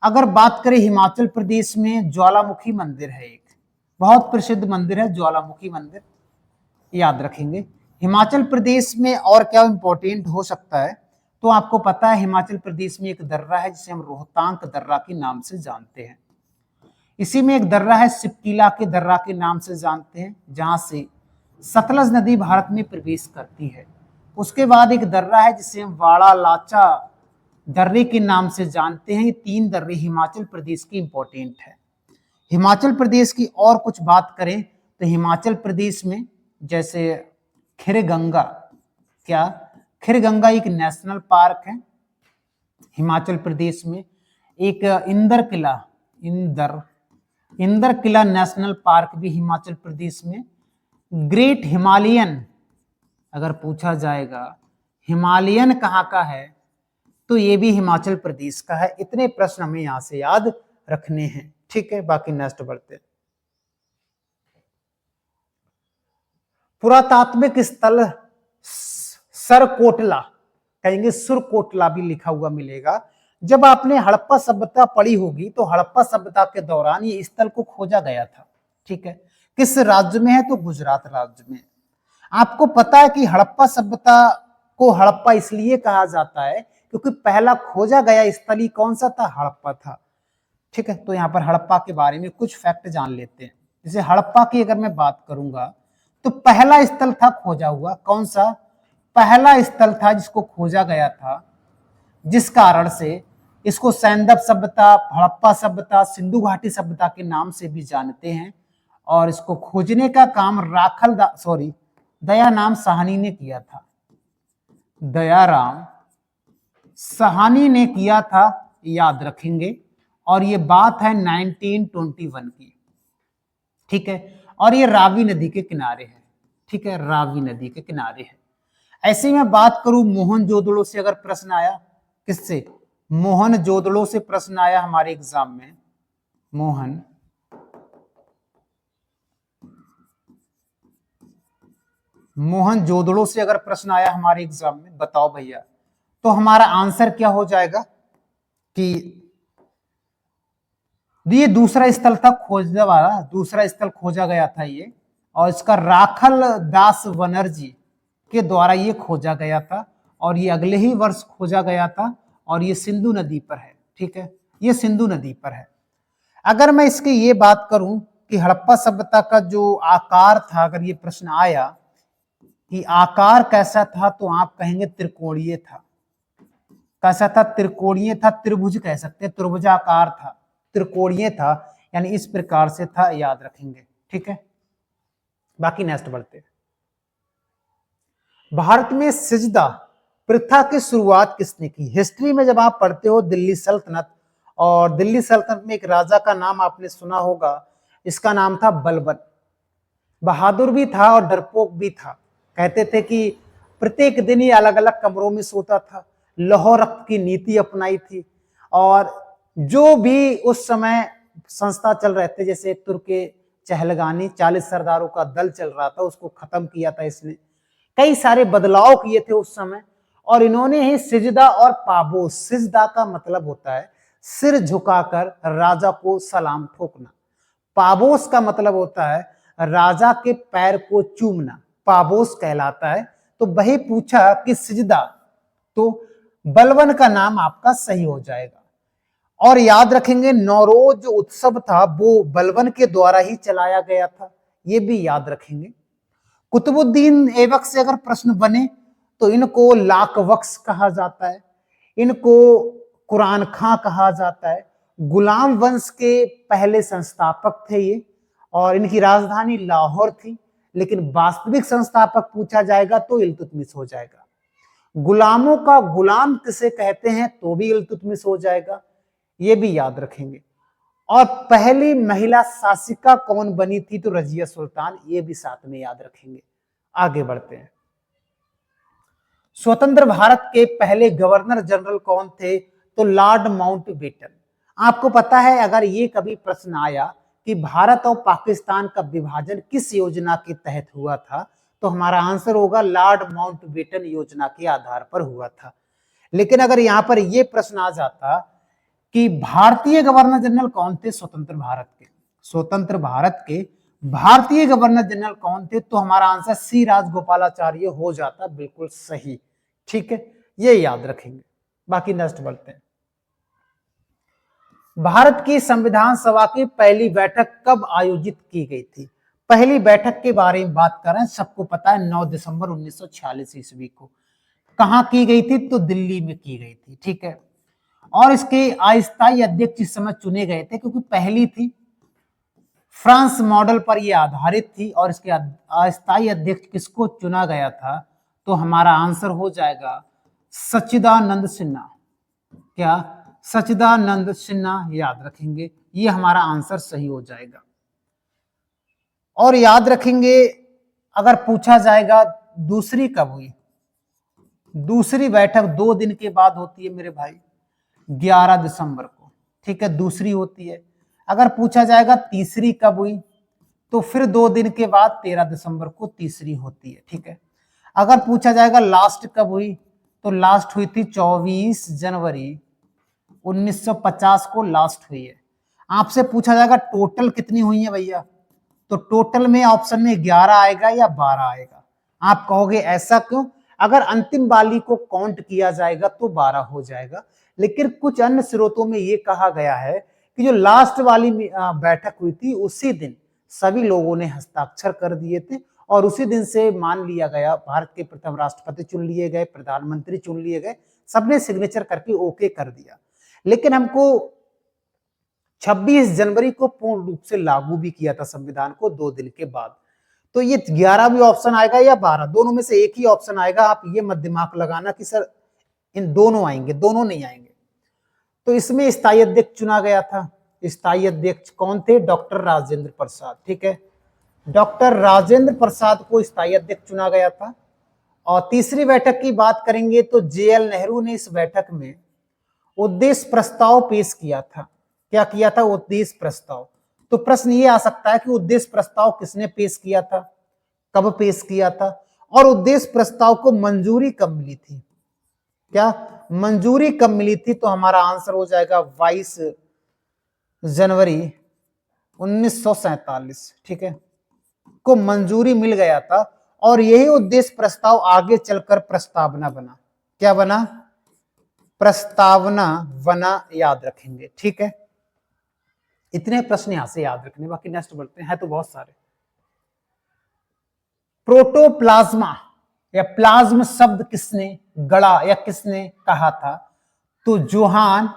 अगर बात करें हिमाचल प्रदेश में, ज्वालामुखी मंदिर है, एक बहुत प्रसिद्ध मंदिर है ज्वालामुखी मंदिर, याद रखेंगे। हिमाचल प्रदेश में और क्या इंपॉर्टेंट हो सकता है? तो आपको पता है हिमाचल प्रदेश में एक दर्रा है जिसे हम रोहतांग दर्रा के नाम से जानते हैं। इसी में एक दर्रा है सिपकीला के दर्रा के नाम से जानते हैं, जहां से सतलज नदी भारत में प्रवेश करती है। उसके बाद एक दर्रा है जिसे हम वाड़ा लाचा दर्रे के नाम से जानते हैं। ये तीन दर्रे हिमाचल प्रदेश की इंपॉर्टेंट है। हिमाचल प्रदेश की और कुछ बात करें तो हिमाचल प्रदेश में जैसे खिरगंगा, क्या खिरगंगा एक नेशनल पार्क है हिमाचल प्रदेश में। एक इंदर किला नेशनल पार्क भी हिमाचल प्रदेश में। ग्रेट हिमालयन, अगर पूछा जाएगा हिमालयन कहाँ का है, तो ये भी हिमाचल प्रदेश का है। इतने प्रश्न हमें यहां से याद रखने हैं, ठीक है। बाकी नेक्स्ट बढ़ते हैं। पुरातात्विक स्थल सरकोटला, कहेंगे सुरकोटला भी लिखा हुआ मिलेगा। जब आपने हड़प्पा सभ्यता पढ़ी होगी तो हड़प्पा सभ्यता के दौरान ये स्थल को खोजा गया था, ठीक है। किस राज्य में है? तो गुजरात राज्य में। आपको पता है कि हड़प्पा सभ्यता को हड़प्पा इसलिए कहा जाता है क्योंकि पहला खोजा गया स्थल ही कौन सा था? हड़प्पा था, ठीक है। तो यहाँ पर हड़प्पा के बारे में कुछ फैक्ट जान लेते हैं। जैसे हड़प्पा की अगर मैं बात करूंगा तो पहला स्थल था खोजा हुआ, कौन सा? पहला स्थल था जिसको खोजा गया था, जिस कारण से इसको सैंदव सभ्यता, हड़प्पा सभ्यता, सिंधु घाटी सभ्यता के नाम से भी जानते हैं। और इसको खोजने का काम दयाराम साहनी ने किया था। दयाराम साहनी ने किया था, याद रखेंगे। और ये बात है 1921 की, ठीक है। और ये रावी नदी के किनारे है, ठीक है, रावी नदी के किनारे है। ऐसे ही मैं बात करूं मोहनजोदड़ो से अगर प्रश्न आया, किससे, मोहनजोदड़ो से प्रश्न आया हमारे एग्जाम में, मोहनजोदड़ो से अगर प्रश्न आया हमारे एग्जाम में, बताओ भैया, तो हमारा आंसर क्या हो जाएगा कि ये दूसरा स्थल था खोजने वाला, दूसरा स्थल खोजा गया था ये, और इसका राखल दास बनर्जी के द्वारा ये खोजा गया था, और ये अगले ही वर्ष खोजा गया था, और ये सिंधु नदी पर है। ठीक है, ये सिंधु नदी पर है। अगर मैं इसकी ये बात करूं कि हड़प्पा सभ्यता का जो आकार था, अगर ये प्रश्न आया कि आकार कैसा था, तो आप कहेंगे त्रिकोणीय था। कैसा था? त्रिकोणीय था, त्रिभुज कह सकते हैं, त्रिभुजाकार था, त्रिकोणीय था, यानी इस प्रकार से था, याद रखेंगे। ठीक है, बाकी नेक्स्ट बढ़ते हैं। भारत में सिजदा प्रथा की शुरुआत किसने की? हिस्ट्री में जब आप पढ़ते हो दिल्ली सल्तनत, और दिल्ली सल्तनत में एक राजा का नाम आपने सुना होगा, इसका नाम था बलबन। बहादुर भी था और डरपोक भी था। कहते थे कि प्रत्येक दिन ही अलग अलग कमरों में सोता था, लौह रक्त की नीति अपनाई थी, और जो भी उस समय संस्था चल रहे थे, जैसे तुर्के चहलगानी 40 सरदारों का दल चल रहा था, उसको खत्म किया था इसने, कई सारे बदलाव किए थे उस समय, और इन्होंने ही सिजदा और पाबोस, सिजदा का मतलब होता है सिर झुकाकर राजा को सलाम ठोकना, पाबोस का मतलब होता है राजा के पैर को चूमना, पाबोस कहलाता है। तो वही पूछा कि सिजदा, तो बलबन का नाम आपका सही हो जाएगा। और याद रखेंगे नौरोज जो उत्सव था वो बलबन के द्वारा ही चलाया गया था, ये भी याद रखेंगे। कुतुबुद्दीन ऐबक से अगर प्रश्न बने तो इनको लाख बख्श कहा जाता है, इनको कुरान खां कहा जाता है, गुलाम वंश के पहले संस्थापक थे ये, और इनकी राजधानी लाहौर थी। लेकिन वास्तविक संस्थापक पूछा जाएगा तो इल्तुतमिश हो जाएगा। गुलामों का गुलाम किसे कहते हैं तो भी इल्तुतमिश हो जाएगा, ये भी याद रखेंगे। और पहली महिला शासिका कौन बनी थी? तो रजिया सुल्तान, ये भी साथ में याद रखेंगे। आगे बढ़ते हैं। स्वतंत्र भारत के पहले गवर्नर जनरल कौन थे? तो लॉर्ड माउंटबेटन। आपको पता है अगर ये कभी प्रश्न आया कि भारत और पाकिस्तान का विभाजन किस योजना के तहत हुआ था, तो हमारा आंसर होगा लॉर्ड माउंटबेटन योजना के आधार पर हुआ था। लेकिन अगर यहां पर यह प्रश्न आ जाता कि भारतीय गवर्नर जनरल कौन थे स्वतंत्र भारत के, स्वतंत्र भारत के भारतीय गवर्नर जनरल कौन थे, तो हमारा आंसर सी राजगोपालाचार्य हो जाता, बिल्कुल सही। ठीक है, ये याद रखेंगे। बाकी नेक्स्ट बढ़ते हैं। भारत की संविधान सभा की पहली बैठक कब आयोजित की गई थी? पहली बैठक के बारे में बात कर रहे हैं, सबको पता है 9 दिसंबर 1946 ईस्वी को। कहां की गई थी? तो दिल्ली में की गई थी। ठीक है, और इसके अस्थायी अध्यक्ष इस समय चुने गए थे, क्योंकि पहली थी, फ्रांस मॉडल पर यह आधारित थी, और इसके अस्थायी अध्यक्ष किसको चुना गया था? तो हमारा आंसर हो जाएगा सच्चिदानंद सिन्हा। क्या? सच्चिदानंद सिन्हा, याद रखेंगे, ये हमारा आंसर सही हो जाएगा। और याद रखेंगे अगर पूछा जाएगा दूसरी कब हुई, दूसरी बैठक 2 दिन के बाद होती है मेरे भाई, 11 दिसंबर को। ठीक है, दूसरी होती है। अगर पूछा जाएगा तीसरी कब हुई, तो फिर 2 दिन के बाद 13 दिसंबर को तीसरी होती है। ठीक है, अगर पूछा जाएगा लास्ट कब हुई, तो लास्ट हुई थी 24 जनवरी 1950 को लास्ट हुई है। आपसे पूछा जाएगा टोटल कितनी हुई है भैया, तो टोटल में ऑप्शन में 11 आएगा या 12 आएगा। आप कहोगे ऐसा क्यों? अगर अंतिम वाली को काउंट किया जाएगा तो 12 हो जाएगा, लेकिन कुछ अन्य स्रोतों में यह कहा गया है कि जो लास्ट वाली बैठक हुई थी उसी दिन सभी लोगों ने हस्ताक्षर कर दिए थे, और उसी दिन से मान लिया गया भारत के प्रथम राष्ट्रपति चुन लिए गए, प्रधानमंत्री चुन लिए गए, सबने सिग्नेचर करके ओके कर दिया। लेकिन हमको 26 जनवरी को पूर्ण रूप से लागू भी किया था संविधान को 2 दिन के बाद। तो ये 11 भी ऑप्शन आएगा या 12, दोनों में से एक ही ऑप्शन आएगा। आप ये मत दिमाग लगाना कि सर इन दोनों आएंगे, दोनों नहीं आएंगे। तो इसमें स्थायी अध्यक्ष चुना गया था। स्थायी अध्यक्ष कौन थे? डॉक्टर राजेंद्र प्रसाद। ठीक है, डॉक्टर राजेंद्र प्रसाद को स्थायी अध्यक्ष चुना गया था। और तीसरी बैठक की बात करेंगे तो जेएल नेहरू ने इस बैठक में उद्देश्य प्रस्ताव पेश किया था। क्या किया था? उद्देश्य प्रस्ताव। तो प्रश्न ये आ सकता है कि उद्देश्य प्रस्ताव किसने पेश किया था, कब पेश किया था, और उद्देश्य प्रस्ताव को मंजूरी कब मिली थी? क्या मंजूरी कब मिली थी? तो हमारा आंसर हो जाएगा 22 जनवरी 1947, ठीक है, को मंजूरी मिल गया था। और यही उद्देश्य प्रस्ताव आगे चलकर प्रस्तावना बना। क्या बना? प्रस्तावना बना, याद रखेंगे, ठीक है। इतने प्रश्न यहां से याद रखने, बाकी नेक्स्ट बढ़ते हैं तो बहुत सारे। प्रोटोप्लाज्मा या प्लाज्म शब्द किसने गढ़ा या किसने कहा था? तो जोहान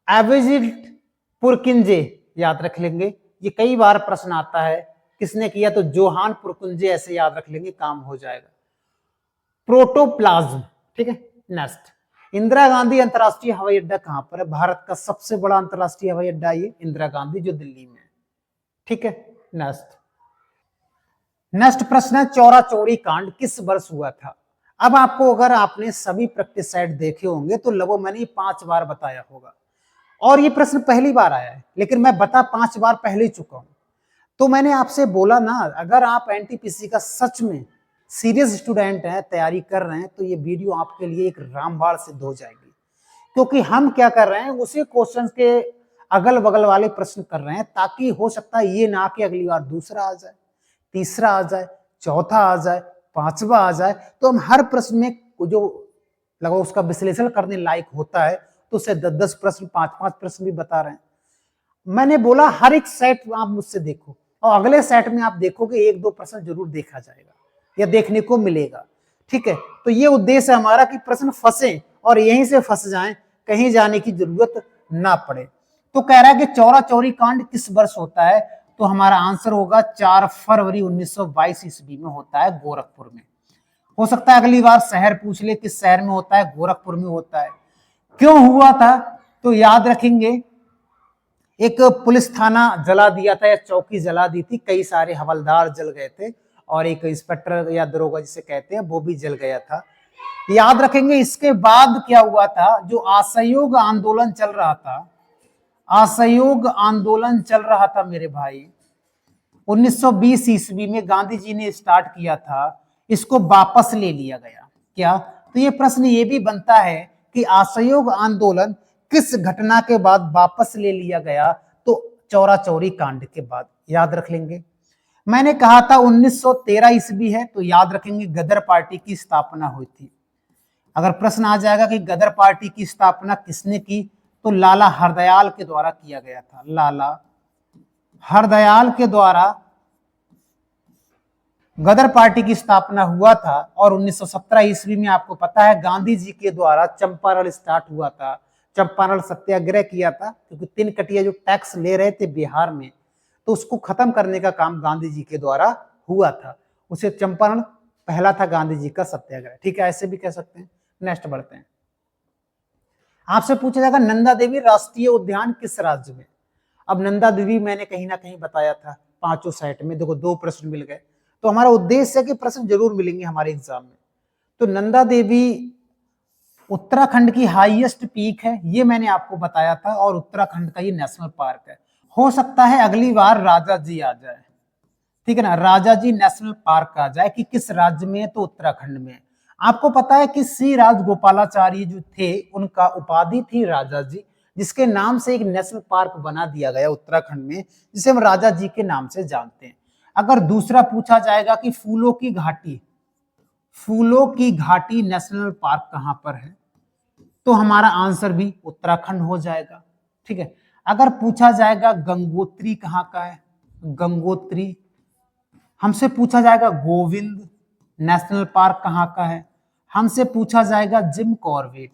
एविजिट पुरकिंजे, याद रख लेंगे, ये कई बार प्रश्न आता है, किसने किया? तो जोहान पुरकिंजे, ऐसे याद रख लेंगे, काम हो जाएगा। प्रोटोप्लाज्म, ठीक है। नेक्स्ट, इंदिरा गांधी अंतरराष्ट्रीय हवाई अड्डा कहां पर है? भारत का सबसे बड़ा अंतरराष्ट्रीय हवाई अड्डा ये इंदिरा गांधी, जो दिल्ली में है, ठीक है। नेक्स्ट प्रश्न है, चौरा चौरी कांड किस वर्ष हुआ था? अब आपको, अगर आपने सभी प्रैक्टिस सेट देखे होंगे तो लगभग मैंने 5 बार बताया होगा, और ये प्रश्न पहली बार आया है, लेकिन मैं बता 5 बार पहले ही चुका हूं। तो मैंने आपसे बोला ना, अगर आप एनटीपीसी का सच में सीरियस स्टूडेंट हैं, तैयारी कर रहे हैं, तो ये वीडियो आपके लिए एक रामबाण सिद्ध हो जाएगी। क्योंकि हम क्या कर रहे हैं, उसी क्वेश्चन के अगल बगल वाले प्रश्न कर रहे हैं, ताकि हो सकता है ये ना कि अगली बार दूसरा आ जाए, तीसरा आ जाए, चौथा आ जाए, पांचवा आ जाए, तो हम हर प्रश्न में जो लगभग उसका विश्लेषण करने लायक होता है, तो उसे 10-10 प्रश्न, 5-5 प्रश्न भी बता रहे हैं। मैंने बोला हर एक सेट आप मुझसे देखो, और अगले सेट में आप देखोगे 1-2 प्रश्न जरूर देखा जाएगा या देखने को मिलेगा, ठीक है। तो ये उद्देश्य है हमारा कि प्रश्न फंसे और यहीं से फंस जाएं, कहीं जाने की जरूरत ना पड़े। तो कह रहा है कि चौरा चौरी कांड किस वर्ष होता है? तो हमारा आंसर होगा 4 फरवरी 1922 ईस्वी में होता है, गोरखपुर में। हो सकता है अगली बार शहर पूछ ले, किस शहर में होता है? गोरखपुर में होता है। क्यों हुआ था? तो याद रखेंगे, एक पुलिस थाना जला दिया था या चौकी जला दी थी, कई सारे हवलदार जल गए थे, और एक इंस्पेक्टर या दरोगा जिसे कहते हैं वो भी जल गया था। याद रखेंगे, इसके बाद क्या हुआ था? जो असहयोग आंदोलन चल रहा था, असहयोग आंदोलन चल रहा था मेरे भाई, 1920 ईस्वी में गांधी जी ने स्टार्ट किया था, इसको वापस ले लिया गया। क्या? तो ये प्रश्न ये भी बनता है कि असहयोग आंदोलन किस घटना के बाद वापस ले लिया गया? तो चौरा चौरी कांड के बाद, याद रख लेंगे। मैंने कहा था 1913 ईस्वी है, तो याद रखेंगे गदर पार्टी की स्थापना हुई थी। अगर प्रश्न आ जाएगा कि गदर पार्टी की स्थापना किसने की, तो लाला हरदयाल के द्वारा किया गया था। लाला हरदयाल के द्वारा गदर पार्टी की स्थापना हुआ था। और 1917 ईस्वी में आपको पता है गांधी जी के द्वारा चंपारण स्टार्ट हुआ था, चंपारण सत्याग्रह किया था, क्योंकि 3 कटिया जो टैक्स ले रहे थे बिहार में, तो उसको खत्म करने का काम गांधी जी के द्वारा हुआ था। उसे चंपारण पहला था गांधी जी का सत्याग्रह, ठीक है, ऐसे भी कह सकते हैं। नेक्स्ट बढ़ते हैं। आपसे पूछा जाएगा नंदा देवी राष्ट्रीय उद्यान किस राज्य में? अब नंदा देवी मैंने कहीं ना कहीं बताया था 5 सेट में, देखो 2 प्रश्न मिल गए, तो हमारा उद्देश्य है कि प्रश्न जरूर मिलेंगे हमारे एग्जाम में। तो नंदा देवी उत्तराखंड की हाईएस्ट पीक है, ये मैंने आपको बताया था, और उत्तराखंड का ये नेशनल पार्क है। हो सकता है अगली बार राजा जी आ जाए, ठीक है ना, राजा जी नेशनल पार्क आ जाए, कि किस राज्य में? तो उत्तराखंड में। आपको पता है कि श्री राजगोपालाचारी जो थे, उनका उपाधि थी राजा जी, जिसके नाम से एक नेशनल पार्क बना दिया गया उत्तराखंड में, जिसे हम राजा जी के नाम से जानते हैं। अगर दूसरा पूछा जाएगा कि फूलों की घाटी नेशनल पार्क कहां पर है, तो हमारा आंसर भी उत्तराखंड हो जाएगा, ठीक है। अगर पूछा जाएगा गंगोत्री कहां का है, गंगोत्री, हमसे पूछा जाएगा गोविंद नेशनल पार्क कहां का है, हमसे पूछा जाएगा जिम कॉर्बेट,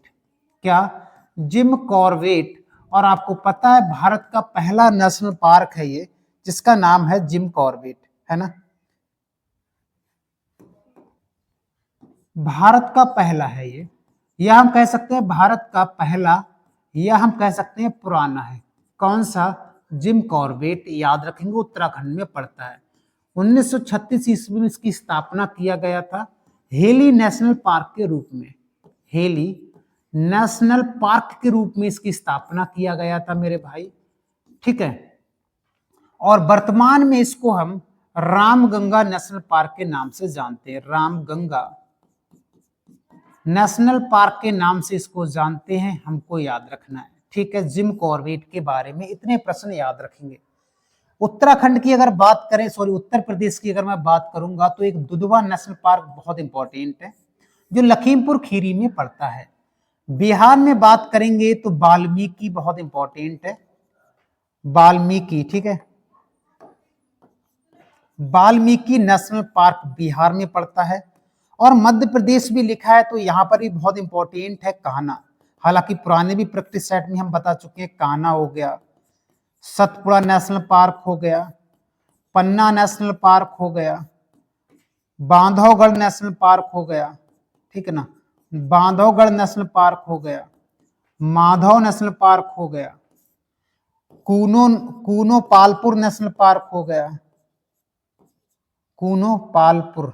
क्या? Jim Corbett. और आपको पता है भारत का पहला नेशनल पार्क है ये, जिसका नाम है जिम कॉर्बेट, है ना, भारत का पहला है ये, या हम कह सकते हैं भारत का पहला, या हम कह सकते हैं पुराना है। कौन सा? जिम कॉर्बेट, याद रखेंगे उत्तराखंड में पड़ता है। 1936 ईस्वी में इसकी स्थापना किया गया था, हेली नेशनल पार्क के रूप में, हेली नेशनल पार्क के रूप में इसकी स्थापना किया गया था मेरे भाई, ठीक है। और वर्तमान में इसको हम रामगंगा नेशनल पार्क के नाम से जानते हैं, रामगंगा नेशनल पार्क के नाम से इसको जानते हैं, हमको याद रखना है, ठीक है। जिम कॉर्बेट के बारे में इतने प्रश्न याद रखेंगे। उत्तराखंड की अगर बात करें, सॉरी उत्तर प्रदेश की अगर मैं बात करूंगा तो एक दुधवा नेशनल पार्क बहुत इंपॉर्टेंट है जो लखीमपुर खीरी में पड़ता है। बिहार में बात करेंगे तो वाल्मीकि बहुत इंपॉर्टेंट है, वाल्मीकि, ठीक है। वाल्मीकि नेशनल पार्क बिहार में पड़ता है। और मध्य प्रदेश भी लिखा है तो यहाँ पर भी बहुत इंपॉर्टेंट है कान्हा। हालांकि पुराने भी प्रैक्टिस सेट में हम बता चुके हैं, कान्हा हो गया, सतपुड़ा नेशनल पार्क हो गया, पन्ना नेशनल पार्क हो गया, बांधवगढ़ नेशनल पार्क हो गया, ठीक है ना, बांधवगढ़ नेशनल पार्क हो गया, माधव नेशनल पार्क हो गया, कूनो पालपुर नेशनल पार्क हो गया, कूनो पालपुर,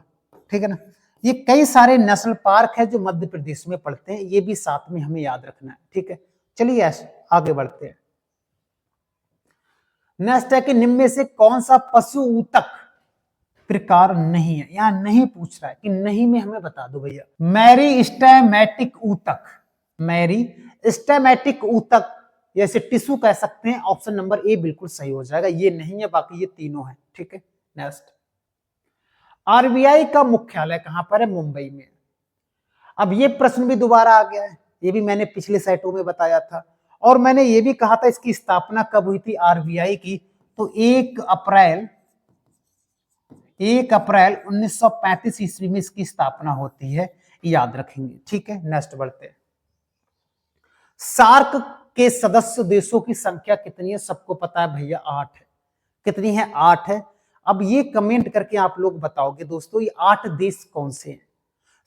ठीक है ना। ये कई सारे नेशनल पार्क है जो मध्य प्रदेश में पड़ते हैं, ये भी साथ में हमें याद रखना है, ठीक है। चलिए ऐसे आगे बढ़ते हैं। नेक्स्ट है कि निम्न में से कौन सा पशु ऊतक प्रकार नहीं है, यहां नहीं पूछ रहा है कि नहीं में हमें बता दो भैया। मेरिस्टेमेटिक ऊतक, मेरिस्टेमेटिक ऊतक जैसे टिश्यू कह सकते हैं, ऑप्शन नंबर ए बिल्कुल सही हो जाएगा, ये नहीं है, बाकी ये तीनों है, ठीक है। नेक्स्ट, आरबीआई का मुख्यालय कहां पर है? मुंबई में। अब ये प्रश्न भी दोबारा आ गया है, ये भी मैंने पिछले सेटों में बताया था, और मैंने ये भी कहा था इसकी स्थापना कब हुई थी आरबीआई की, तो 1 अप्रैल 1935 ईस्वी में इसकी स्थापना होती है, याद रखेंगे, ठीक है। नेक्स्ट बढ़ते हैं। सार्क के सदस्य देशों की संख्या कितनी है? सबको पता है भैया, 8 है। कितनी है? 8 है। अब ये कमेंट करके आप लोग बताओगे दोस्तों ये 8 देश कौन से हैं,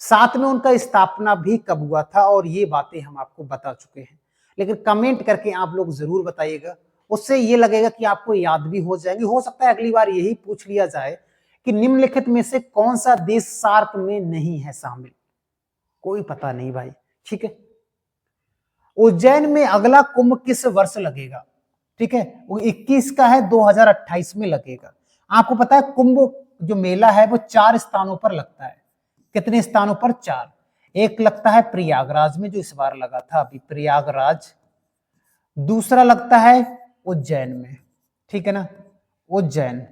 साथ में उनका स्थापना भी कब हुआ था, और ये बातें हम आपको बता चुके हैं, लेकिन कमेंट करके आप लोग जरूर बताइएगा, उससे ये लगेगा कि आपको याद भी हो जाएंगे। हो सकता है अगली बार यही पूछ लिया जाए कि निम्नलिखित में से कौन सा देश सार्क में नहीं है शामिल, कोई पता नहीं भाई, ठीक है। उज्जैन में अगला कुंभ किस वर्ष लगेगा? ठीक है, वो 21 का है, 2028 में लगेगा। आपको पता है कुंभ जो मेला है वो 4 स्थानों पर लगता है। कितने स्थानों पर? 4। एक लगता है प्रयागराज में जो इस बार लगा था अभी, प्रयागराज। दूसरा लगता है उज्जैन में, ठीक है ना, उज्जैन।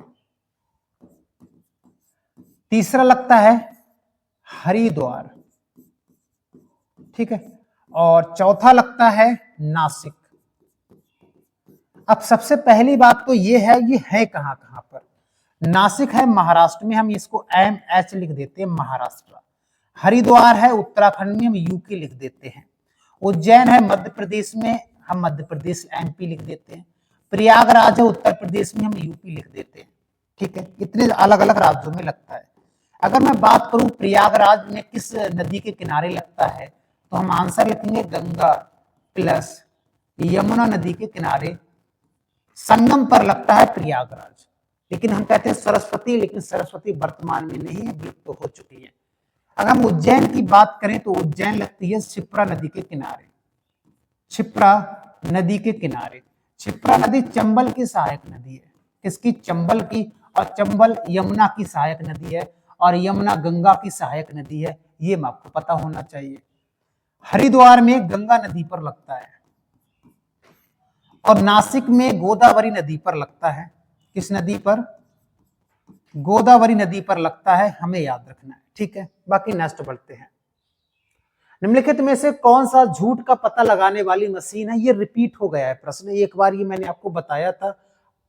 तीसरा लगता है हरिद्वार, ठीक है, और चौथा लगता है नासिक। अब सबसे पहली बात तो ये है कहां कहां पर? नासिक है महाराष्ट्र में, हम इसको MH लिख देते हैं, महाराष्ट्र। हरिद्वार है उत्तराखंड में, हम यूपी लिख देते हैं। उज्जैन है मध्य प्रदेश में, हम मध्य प्रदेश MP लिख देते हैं। प्रयागराज है उत्तर प्रदेश में, हम यूपी लिख देते हैं, ठीक है। इतने अलग अलग राज्यों में लगता है। अगर मैं बात करूं प्रयागराज में किस नदी के किनारे लगता है, तो हम आंसर लिखेंगे गंगा प्लस यमुना नदी के किनारे संगम पर लगता है प्रयागराज। लेकिन हम कहते हैं सरस्वती, लेकिन सरस्वती वर्तमान में नहीं है, विलुप्त तो हो चुकी है। अगर हम उज्जैन की बात करें तो उज्जैन लगती है क्षिप्रा नदी के किनारे, क्षिप्रा नदी के किनारे। क्षिप्रा नदी चंबल की सहायक नदी है, किसकी? चंबल की। और चंबल यमुना की सहायक नदी है, और यमुना गंगा की सहायक नदी है, ये आपको पता होना चाहिए। हरिद्वार में गंगा नदी पर लगता है, और नासिक में गोदावरी नदी पर लगता है। किस नदी पर? गोदावरी नदी पर लगता है, हमें याद रखना है, ठीक है। बाकी नेक्स्ट बढ़ते हैं। निम्नलिखित में से कौन सा झूठ का पता लगाने वाली मशीन है? ये रिपीट हो गया है प्रश्न, एक बार ये मैंने आपको बताया था,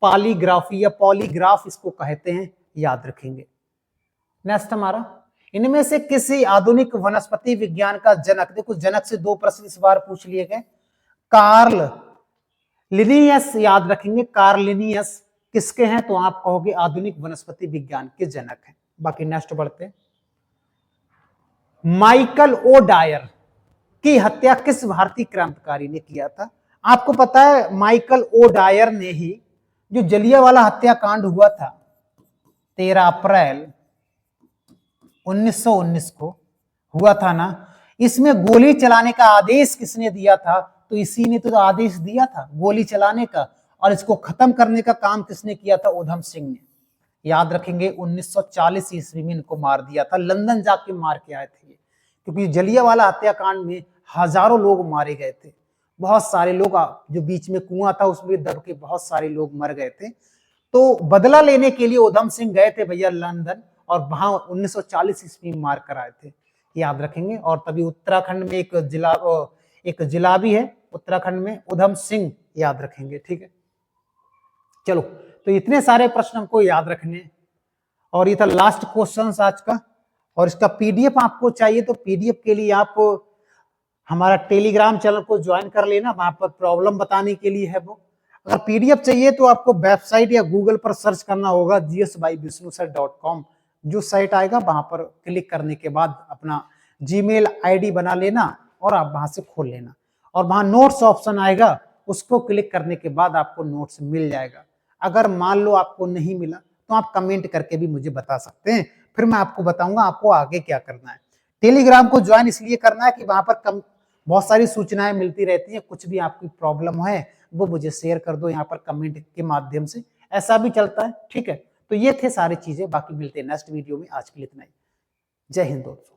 पॉलीग्राफी या पॉलीग्राफ इसको कहते हैं, याद रखेंगे। नेक्स्ट हमारा, इनमें से किसी आधुनिक वनस्पति विज्ञान का जनक, देखो जनक से 2 प्रश्न इस बार पूछ लिए गए। कार्ल लिनियस, याद रखेंगे, कार्ल लिनियस किसके हैं? तो आप कहोगे आधुनिक वनस्पति विज्ञान के जनक हैं। बाकी नेक्स्ट बढ़ते हैं। माइकल ओ डायर की हत्या किस भारतीय क्रांतिकारी ने किया था? आपको पता है माइकल ओ डायर ने ही जो जलियांवाला हत्याकांड हुआ था 13 अप्रैल 1919 को हुआ था ना, इसमें गोली चलाने का आदेश किसने दिया था? तो इसी ने तो आदेश दिया था गोली चलाने का, और इसको खत्म करने का काम किसने किया था? उधम सिंह ने। याद रखेंगे 1940 ईस्वी में इनको मार दिया था, लंदन जाके मार के आए थे, क्योंकि जलियांवाला हत्याकांड में हजारों लोग मारे गए थे। बहुत सारे लोग, जो बीच में कुआं था उसमें दब के बहुत सारे लोग मर गए थे। तो बदला लेने के लिए उधम सिंह गए थे भैया लंदन, और वहां 1940 ईस्वी में मार कर आए थे, याद रखेंगे। और तभी उत्तराखंड में एक जिला भी है उत्तराखंड में, उधम सिंह, याद रखेंगे। ठीक है, चलो, तो इतने सारे प्रश्न हमको याद रखने, और ये था लास्ट क्वेश्चन आज का। और इसका पीडीएफ आपको चाहिए तो पीडीएफ के लिए आप हमारा टेलीग्राम चैनल को ज्वाइन कर लेना, वहां पर प्रॉब्लम बताने के लिए है वो। अगर पीडीएफ चाहिए तो आपको वेबसाइट या गूगल पर सर्च करना होगा gsbyvisnusir.com, जो साइट आएगा वहां पर क्लिक करने के बाद अपना जीमेल आईडी बना लेना और आप वहां से खोल लेना, और वहां नोट्स ऑप्शन आएगा, उसको क्लिक करने के बाद आपको नोट्स मिल जाएगा। अगर मान लो आपको नहीं मिला तो आप कमेंट करके भी मुझे बता सकते हैं, फिर मैं आपको बताऊंगा आपको आगे क्या करना है। टेलीग्राम को ज्वाइन इसलिए करना है कि वहां पर बहुत सारी सूचनाएं मिलती रहती हैं, कुछ भी आपकी प्रॉब्लम है वो मुझे शेयर कर दो यहाँ पर कमेंट के माध्यम से, ऐसा भी चलता है। ठीक है, तो ये थे सारी चीजें, बाकी मिलते हैं नेक्स्ट वीडियो में। आज के लिए इतना ही। जय हिंद दोस्तों।